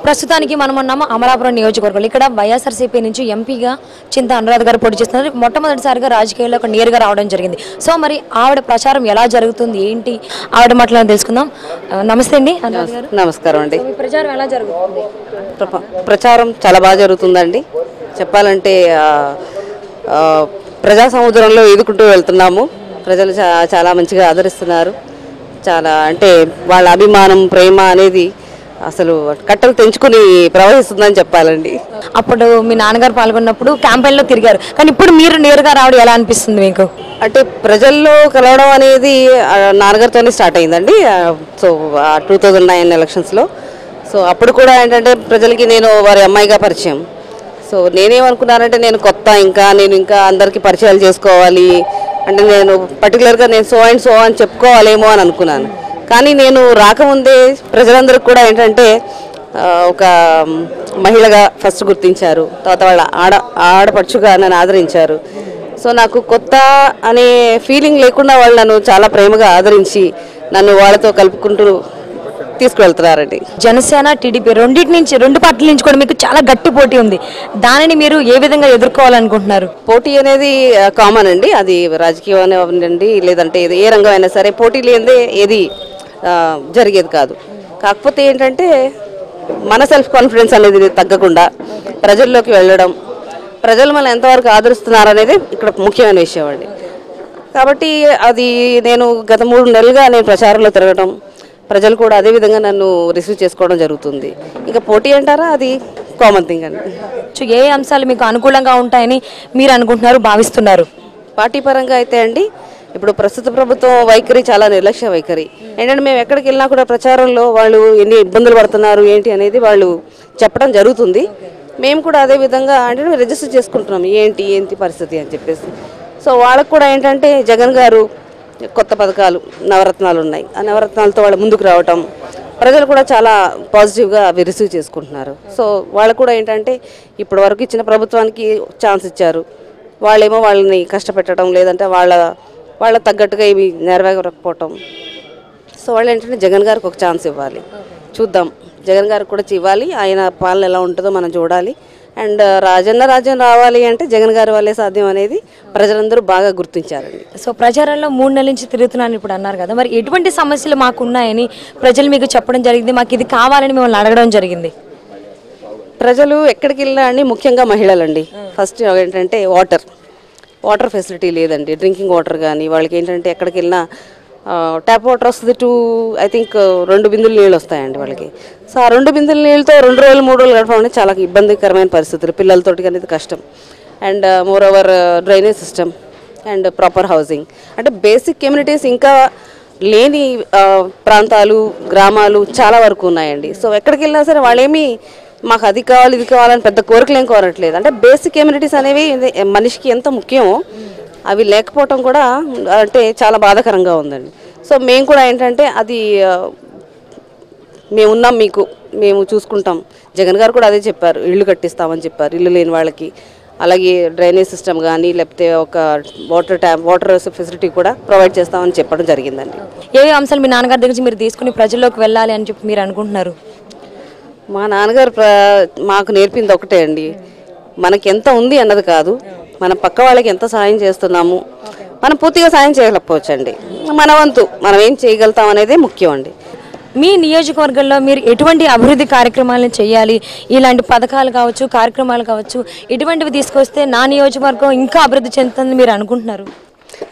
ప్రస్తుతానికి మనం ఉన్నాము అమలాపురం నియోజకవర్గంలో. ఇక్కడ వైఎస్ఆర్సీపీ నుంచి ఎంపీగా చింత అనురాధ గారు పోటీ చేస్తున్నారు. మొట్టమొదటిసారిగా రాజకీయాల్లోకి నేరుగా రావడం జరిగింది. సో మరి ఆవిడ ప్రచారం ఎలా జరుగుతుంది ఏంటి ఆవిడ మాటలను తెలుసుకుందాం. నమస్తే అండి అనురాధ గారు. నమస్కారం అండి. ప్రచారం ఎలా జరుగుతుంది? ప్రచారం చాలా బాగా జరుగుతుందండి. చెప్పాలంటే ప్రజా సముద్రంలో ఈదుకుంటూ వెళ్తున్నాము. ప్రజలు చాలా మంచిగా ఆదరిస్తున్నారు. చాలా అంటే వాళ్ళ అభిమానం ప్రేమ అనేది అసలు కట్టలు తెంచుకుని ప్రవహిస్తుందని చెప్పాలండి. అప్పుడు మీ నాన్నగారు పాల్గొన్నప్పుడు క్యాంపెయిన్లో తిరిగారు, కానీ ఇప్పుడు మీరు నేరుగా రావడం ఎలా అనిపిస్తుంది మీకు? అంటే ప్రజల్లో కలవడం అనేది నాన్నగారితోనే స్టార్ట్ అయిందండి. సో 2009 ఎలక్షన్స్లో. సో అప్పుడు కూడా ఏంటంటే ప్రజలకి నేను వారి అమ్మాయిగా పరిచయం. సో నేనేమనుకున్నానంటే నేను కొత్త, నేను ఇంకా అందరికీ పరిచయాలు చేసుకోవాలి అంటే నేను పర్టికులర్గా నేను సో అండ్ సో అని చెప్పుకోవాలేమో అని అనుకున్నాను. కానీ నేను రాకముందే ప్రజలందరికీ కూడా ఏంటంటే ఒక మహిళగా ఫస్ట్ గుర్తించారు. తర్వాత వాళ్ళ ఆడపడుచుగా నన్ను ఆదరించారు. సో నాకు కొత్త అనే ఫీలింగ్ లేకుండా వాళ్ళు నన్ను చాలా ప్రేమగా ఆదరించి నన్ను వాళ్ళతో కలుపుకుంటూ తీసుకువెళ్తున్నారండి. జనసేన టీడీపీ రెండు పార్టీల నుంచి కూడా మీకు చాలా గట్టి పోటీ ఉంది. దానిని మీరు ఏ విధంగా ఎదుర్కోవాలనుకుంటున్నారు? పోటీ అనేది కామన్ అండి. అది రాజకీయం అనివ్వండి లేదంటే ఏ రంగం అయినా సరే పోటీ లేనిదే ఏది జరిగేది కాదు. కాకపోతే ఏంటంటే మన సెల్ఫ్ కాన్ఫిడెన్స్ అనేది తగ్గకుండా ప్రజల్లోకి వెళ్ళడం, ప్రజలు మనం ఎంతవరకు ఆదరిస్తున్నారు అనేది ఇక్కడ ముఖ్యమైన విషయం అండి. కాబట్టి అది నేను గత 3 నెలలుగా నేను ప్రచారంలో తిరగడం, ప్రజలు కూడా అదేవిధంగా నన్ను రిసీవ్ చేసుకోవడం జరుగుతుంది. ఇంకా పోటీ అంటారా అది కామన్ థింగ్ అండి. ఏ అంశాలు మీకు అనుకూలంగా ఉంటాయని మీరు అనుకుంటున్నారు, భావిస్తున్నారు? పార్టీ పరంగా అయితే అండి ఇప్పుడు ప్రస్తుత ప్రభుత్వం వైఖరి చాలా నిర్లక్ష్య వైఖరి. ఏంటంటే మేము ఎక్కడికి వెళ్ళినా కూడా ప్రచారంలో వాళ్ళు ఎన్ని ఇబ్బందులు పడుతున్నారు ఏంటి అనేది వాళ్ళు చెప్పడం జరుగుతుంది. మేము కూడా అదే విధంగా అంటే రిజిస్టర్ చేసుకుంటున్నాం ఏంటి పరిస్థితి అని చెప్పేసి. సో వాళ్ళకు కూడా ఏంటంటే జగన్ గారు కొత్త పథకాలు నవరత్నాలు ఉన్నాయి, ఆ నవరత్నాలతో వాళ్ళు ముందుకు రావటం ప్రజలు కూడా చాలా పాజిటివ్గా అవి రిసీవ్ చేసుకుంటున్నారు. సో వాళ్ళకు కూడా ఏంటంటే ఇప్పటి వరకు ఇచ్చిన ప్రభుత్వానికి ఛాన్స్ ఇచ్చారు, వాళ్ళేమో వాళ్ళని కష్టపెట్టడం లేదంటే వాళ్ళ తగ్గట్టుగా ఇవి నెరవేరకపోవటం. సో వాళ్ళు ఏంటంటే జగన్ గారికి ఒక ఛాన్స్ ఇవ్వాలి, చూద్దాం జగన్ గారికి కూడా ఇవ్వాలి. ఆయన పాలన ఎలా ఉంటుందో మనం చూడాలి. అండ్ రాజ్యం రావాలి అంటే జగన్ గారి వల్లే సాధ్యం అనేది ప్రజలందరూ బాగా గుర్తించారండి. సో ప్రచారంలో 3 నెలల నుంచి తిరుగుతున్నాను ఇప్పుడు అన్నారు కదా, మరి ఎటువంటి సమస్యలు మాకు ఉన్నాయని ప్రజలు మీకు చెప్పడం జరిగింది, మాకు ఇది కావాలని మిమ్మల్ని అడగడం జరిగింది? ప్రజలు ఎక్కడికి వెళ్ళినా అండి, ముఖ్యంగా మహిళలండి. ఫస్ట్ ఏంటంటే వాటర్ ఫెసిలిటీ లేదండి. డ్రింకింగ్ వాటర్ కానీ వాళ్ళకి ఏంటంటే ఎక్కడికి వెళ్ళినా ట్యాప్ వాటర్ వస్తుంది ఐ థింక్ 2 బిందులు నీళ్ళు వస్తాయండి వాళ్ళకి. సో ఆ 2 బిందుల నీళ్ళతో 2 రోజులు 3 రోజులు గడపడం అనేది చాలా ఇబ్బందికరమైన పరిస్థితులు, పిల్లలతోటి అనేది కష్టం. And more over drainage system and proper housing అంటే బేసిక్ కమ్యూనిటీస్ ఇంకా లేని ప్రాంతాలు గ్రామాలు చాలా వరకు ఉన్నాయండి. సో ఎక్కడికి వెళ్ళినా సరే వాళ్ళేమి మాకు అది కావాలి ఇది కావాలని పెద్ద కోరికలు ఏం కోరట్లేదు. అంటే బేసిక్ కమ్యూనిటీస్ అనేవి మనిషికి ఎంత ముఖ్యమో అవి లేకపోవటం కూడా అంటే చాలా బాధాకరంగా ఉందండి. సో మేము కూడా ఏంటంటే అది మేమున్నాం, మేము చూసుకుంటాం. జగన్ గారు కూడా అదే చెప్పారు, ఇళ్ళు కట్టిస్తామని చెప్పారు ఇల్లు లేని వాళ్ళకి. అలాగే డ్రైనేజ్ సిస్టమ్ కానీ లేకపోతే ఒక వాటర్ ఫెసిలిటీ కూడా ప్రొవైడ్ చేస్తామని చెప్పడం జరిగిందండి. ఏ అంశాలు మీ నాన్నగారి దగ్గర మీరు తీసుకుని ప్రజల్లోకి వెళ్ళాలి అని చెప్పి మీరు అనుకుంటున్నారు? మా నాన్నగారు మాకు నేర్పింది ఒకటే అండి, మనకి ఎంత ఉంది అన్నది కాదు, మన పక్క వాళ్ళకి ఎంత సాయం చేస్తున్నాము. మనం పూర్తిగా సాయం చేయలేకపోవచ్చు అండి, మన వంతు మనం ఏం చేయగలుగుతాం అనేది ముఖ్యం అండి. మీ నియోజకవర్గంలో మీరు ఎటువంటి అభివృద్ధి కార్యక్రమాలను చేయాలి, ఇలాంటి పథకాలు కావచ్చు కార్యక్రమాలు కావచ్చు ఇటువంటివి తీసుకొస్తే నా నియోజకవర్గం ఇంకా అభివృద్ధి చెందుతుంది మీరు అనుకుంటున్నారు?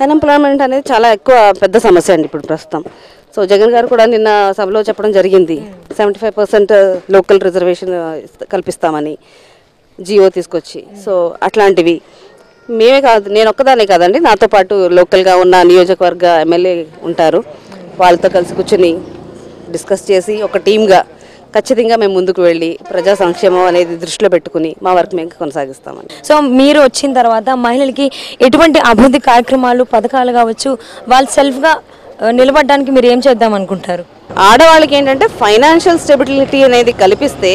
అన్ఎంప్లాయ్మెంట్ అనేది చాలా ఎక్కువ పెద్ద సమస్య అండి ఇప్పుడు ప్రస్తుతం. సో జగన్ గారు కూడా నిన్న సభలో చెప్పడం జరిగింది 75% లోకల్ రిజర్వేషన్ కల్పిస్తామని జియో తీసుకొచ్చి. సో అట్లాంటివి మేమే కాదు, నేను ఒక్కదానే కాదండి, నాతో పాటు లోకల్గా ఉన్న నియోజకవర్గ ఎమ్మెల్యే ఉంటారు, వాళ్ళతో కలిసి కూర్చొని డిస్కస్ చేసి ఒక టీమ్గా ఖచ్చితంగా మేము ముందుకు వెళ్ళి ప్రజా సంక్షేమం అనేది దృష్టిలో పెట్టుకుని మా వర్క్ మేము కొనసాగిస్తామని. సో మీరు వచ్చిన తర్వాత మహిళలకి ఎటువంటి అభివృద్ధి కార్యక్రమాలు పథకాలు కావచ్చు వాళ్ళు సెల్ఫ్గా నిలబడడానికి మీరు ఏం చేద్దాం అనుకుంటారు? ఆడవాళ్ళకి ఏంటంటే ఫైనాన్షియల్ స్టెబిలిటీ అనేది కల్పిస్తే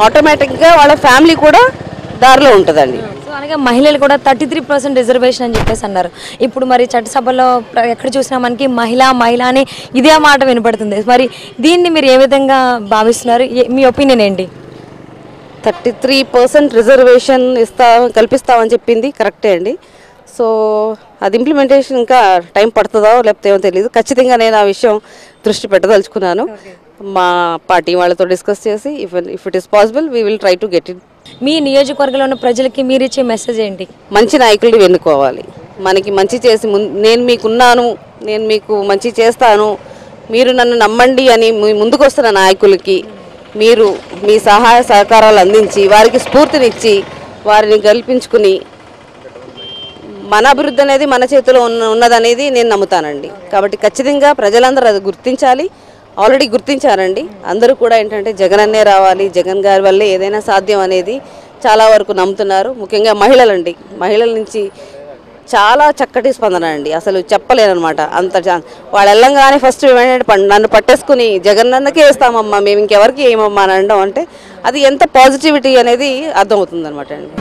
ఆటోమేటిక్గా వాళ్ళ ఫ్యామిలీ కూడా దారిలో ఉంటుందండి. సో అలాగే మహిళలు కూడా 33% రిజర్వేషన్ అని చెప్పేసి అన్నారు. ఇప్పుడు మరి చట్టసభలో ఎక్కడ చూసినా మనకి మహిళ అని ఇదే మాట వినపడుతుంది. మరి దీన్ని మీరు ఏ విధంగా భావిస్తున్నారు, మీ ఒపీనియన్ ఏంటి? 33% రిజర్వేషన్ కల్పిస్తామని చెప్పింది కరెక్టే అండి. సో అది ఇంప్లిమెంటేషన్ ఇంకా టైం పడుతుందో లేకపోతే ఏమో తెలియదు. ఖచ్చితంగా నేను ఆ విషయం దృష్టి పెట్టదలుచుకున్నాను. మా పార్టీ వాళ్ళతో డిస్కస్ చేసి if it is possible we will try to get it. మీ నియోజకవర్గంలో ఉన్న ప్రజలకి మీరు ఇచ్చే మెసేజ్ ఏంటి? మంచి నాయకుల్ని ఎన్నుకోవాలి. మనకి మంచి చేసి నేను మీకున్నాను, నేను మీకు మంచి చేస్తాను, మీరు నన్ను నమ్మండి అని ముందుకు వస్తున్న నాయకులకి మీరు మీ సహాయ సహకారాలు అందించి వారికి స్ఫూర్తినిచ్చి వారిని గెలిపించుకుని మన అభివృద్ధి అనేది మన చేతిలో ఉన్నదనేది నేను నమ్ముతానండి. కాబట్టి ఖచ్చితంగా ప్రజలందరూ అది గుర్తించాలి. ఆల్రెడీ గుర్తించారండి. అందరూ కూడా ఏంటంటే జగన్ అన్నే రావాలి, జగన్ గారి వల్లే ఏదైనా సాధ్యం అనేది చాలా వరకు నమ్ముతున్నారు. ముఖ్యంగా మహిళలండి, మహిళల నుంచి చాలా చక్కటి స్పందన అండి. అసలు చెప్పలేనమాట. అంత వాళ్ళు వెళ్ళంగానే ఫస్ట్ ఏంటంటే నన్ను పట్టేసుకుని జగనన్నకే వేస్తామమ్మా, మేము ఇంకెవరికి ఏమమ్మా అని అనడం అంటే అది ఎంత పాజిటివిటీ అనేది అర్థమవుతుంది అనమాట అండి.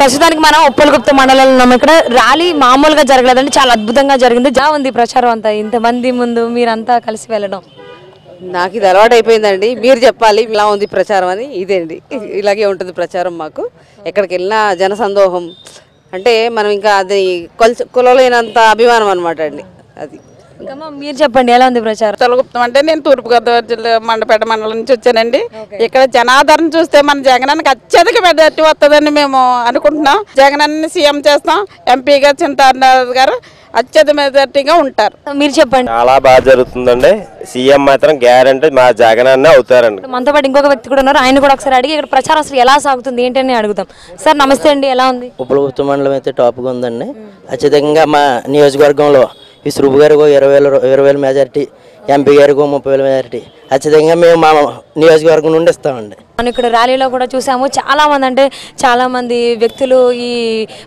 ప్రస్తుతానికి మనం ఉప్పలగుప్త మండలంలో ఉన్నాం. ఇక్కడ ర్యాలీ మామూలుగా జరగలేదండి, చాలా అద్భుతంగా జరిగింది. జా ఉంది ప్రచారం అంతా, ఇంతమంది ముందు మీరంతా కలిసి వెళ్ళడం. నాకు ఇది అలవాటు అయిపోయిందండి. మీరు చెప్పాలి ఇలా ఉంది ప్రచారం అని. ఇదేండి ఇలాగే ఉంటుంది ప్రచారం. మాకు ఎక్కడికి వెళ్ళినా జనసందోహం అంటే మనం ఇంకా అది కొలలేనంత అభిమానం అనమాట అండి. అది మీరు చెప్పండి, ఎలా ఉంది ప్రచారం? ఉప్పలగుప్తం అంటే నేను తూర్పుగోదావరి జిల్లా మండపేట మండలం నుంచి వచ్చానండి. ఇక్కడ జనాదరణ చూస్తే మన జగనానికి అత్యధిక మెజార్టీ వస్తుందని మేము అనుకుంటున్నాం. జగనాన్ని సీఎం చేస్తాం. ఎంపీగా చింతారావు గారు అత్యధిక మెజార్టీగా ఉంటారు. మీరు చెప్పండి. చాలా బాగా జరుగుతుందండి. సీఎం మాత్రం గ్యారంటీ మా జగనన్నే అవుతారండి. మనతో పాటు ఇంకొక వ్యక్తి కూడా ఉన్నారు, ఆయన కూడా ఒకసారి అడిగి ఇక్కడ ప్రచారం అసలు ఎలా సాగుతుంది ఏంటని అడుగుతాం. సార్ నమస్తే అండి, ఎలా ఉంది? ఉప్పలగుప్త మండలం అయితే టాప్గా ఉందండి. ఖచ్చితంగా మా నియోజకవర్గంలో విశ్రుబు గారికి 20,000 మెజారిటీ, ఎంపీ గారికి 30,000 మెజారిటీ ఖచ్చితంగా మేము మా నియోజకవర్గం నుండి ఇస్తామండి. మనం ఇక్కడ ర్యాలీలో కూడా చూసాము, చాలా మంది అంటే చాలా మంది వ్యక్తులు ఈ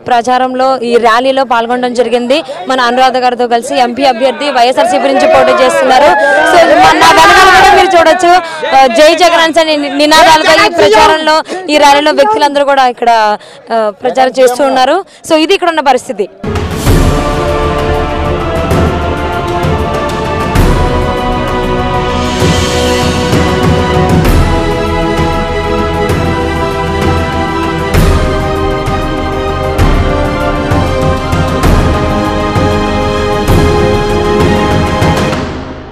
ప్రచారంలో ఈ ర్యాలీలో పాల్గొనడం జరిగింది. మన అనురాధ గారితో కలిసి ఎంపీ అభ్యర్థి వైఎస్ఆర్సీపీ నుంచి పోటీ చేస్తున్నారు. సో మన కూడా మీరు చూడొచ్చు, జై జగన్ అని నినాదాలుగా ఈ ప్రచారంలో ఈ ర్యాలీలో వ్యక్తులందరూ కూడా ఇక్కడ ప్రచారం చేస్తూ ఉన్నారు. సో ఇది ఇక్కడ ఉన్న పరిస్థితి.